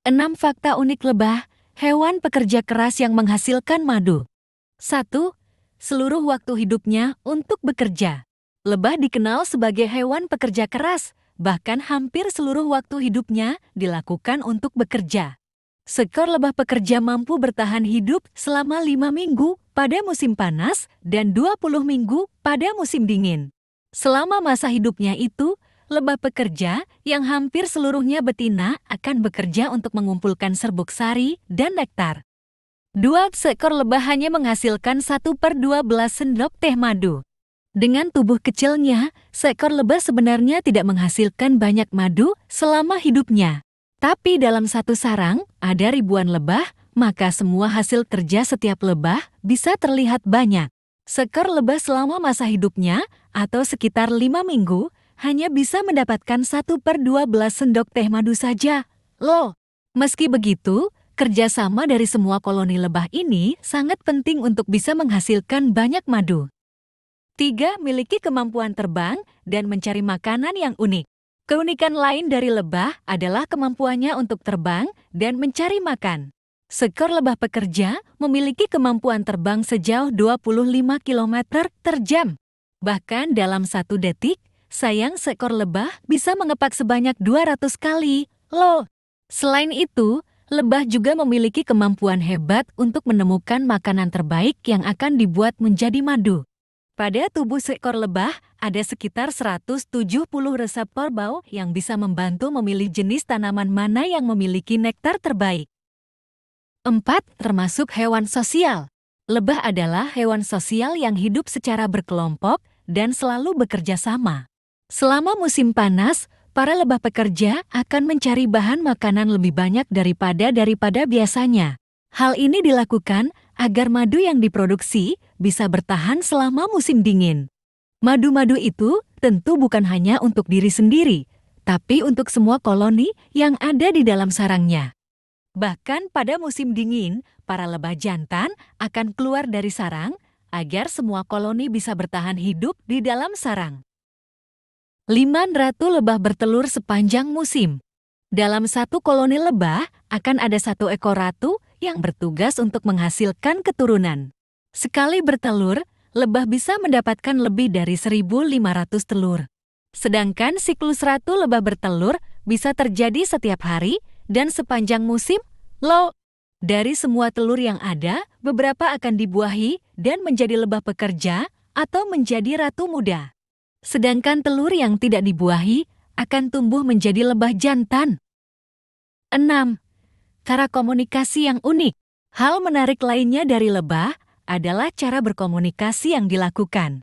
6 fakta unik lebah, hewan pekerja keras yang menghasilkan madu. 1. Seluruh waktu hidupnya untuk bekerja. Lebah dikenal sebagai hewan pekerja keras, bahkan hampir seluruh waktu hidupnya dilakukan untuk bekerja. Seekor lebah pekerja mampu bertahan hidup selama 5 minggu pada musim panas dan 20 minggu pada musim dingin. Selama masa hidupnya itu, lebah pekerja yang hampir seluruhnya betina akan bekerja untuk mengumpulkan serbuk sari dan nektar. 2. Seekor lebah hanya menghasilkan 1/12 sendok teh madu. Dengan tubuh kecilnya, seekor lebah sebenarnya tidak menghasilkan banyak madu selama hidupnya. Tapi dalam satu sarang, ada ribuan lebah, maka semua hasil kerja setiap lebah bisa terlihat banyak. Seekor lebah selama masa hidupnya, atau sekitar 5 minggu, hanya bisa mendapatkan 1/12 sendok teh madu saja. Loh, meski begitu, kerjasama dari semua koloni lebah ini sangat penting untuk bisa menghasilkan banyak madu. 3. Miliki kemampuan terbang dan mencari makanan yang unik. Keunikan lain dari lebah adalah kemampuannya untuk terbang dan mencari makan. Seekor lebah pekerja memiliki kemampuan terbang sejauh 25 km per jam. Bahkan dalam 1 detik, sayang seekor lebah bisa mengepak sebanyak 200 kali. Loh! Selain itu, lebah juga memiliki kemampuan hebat untuk menemukan makanan terbaik yang akan dibuat menjadi madu. Pada tubuh seekor lebah, ada sekitar 170 reseptor bau yang bisa membantu memilih jenis tanaman mana yang memiliki nektar terbaik. 4. Termasuk hewan sosial. Lebah adalah hewan sosial yang hidup secara berkelompok dan selalu bekerja sama. Selama musim panas, para lebah pekerja akan mencari bahan makanan lebih banyak daripada biasanya. Hal ini dilakukan agar madu yang diproduksi bisa bertahan selama musim dingin. Madu-madu itu tentu bukan hanya untuk diri sendiri, tapi untuk semua koloni yang ada di dalam sarangnya. Bahkan pada musim dingin, para lebah jantan akan keluar dari sarang agar semua koloni bisa bertahan hidup di dalam sarang. 5. Ratu lebah bertelur sepanjang musim. Dalam satu koloni lebah akan ada 1 ekor ratu yang bertugas untuk menghasilkan keturunan. Sekali bertelur, lebah bisa mendapatkan lebih dari 1.500 telur. Sedangkan siklus ratu lebah bertelur bisa terjadi setiap hari dan sepanjang musim. Loh, dari semua telur yang ada, beberapa akan dibuahi dan menjadi lebah pekerja atau menjadi ratu muda. Sedangkan telur yang tidak dibuahi akan tumbuh menjadi lebah jantan. 6. Cara komunikasi yang unik. Hal menarik lainnya dari lebah adalah cara berkomunikasi yang dilakukan.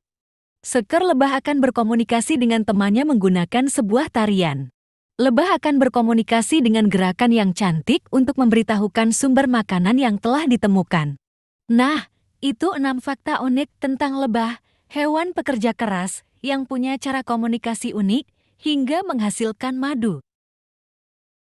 Seekor lebah akan berkomunikasi dengan temannya menggunakan sebuah tarian. Lebah akan berkomunikasi dengan gerakan yang cantik untuk memberitahukan sumber makanan yang telah ditemukan. Nah, itu 6 fakta unik tentang lebah, hewan pekerja keras yang punya cara komunikasi unik hingga menghasilkan madu.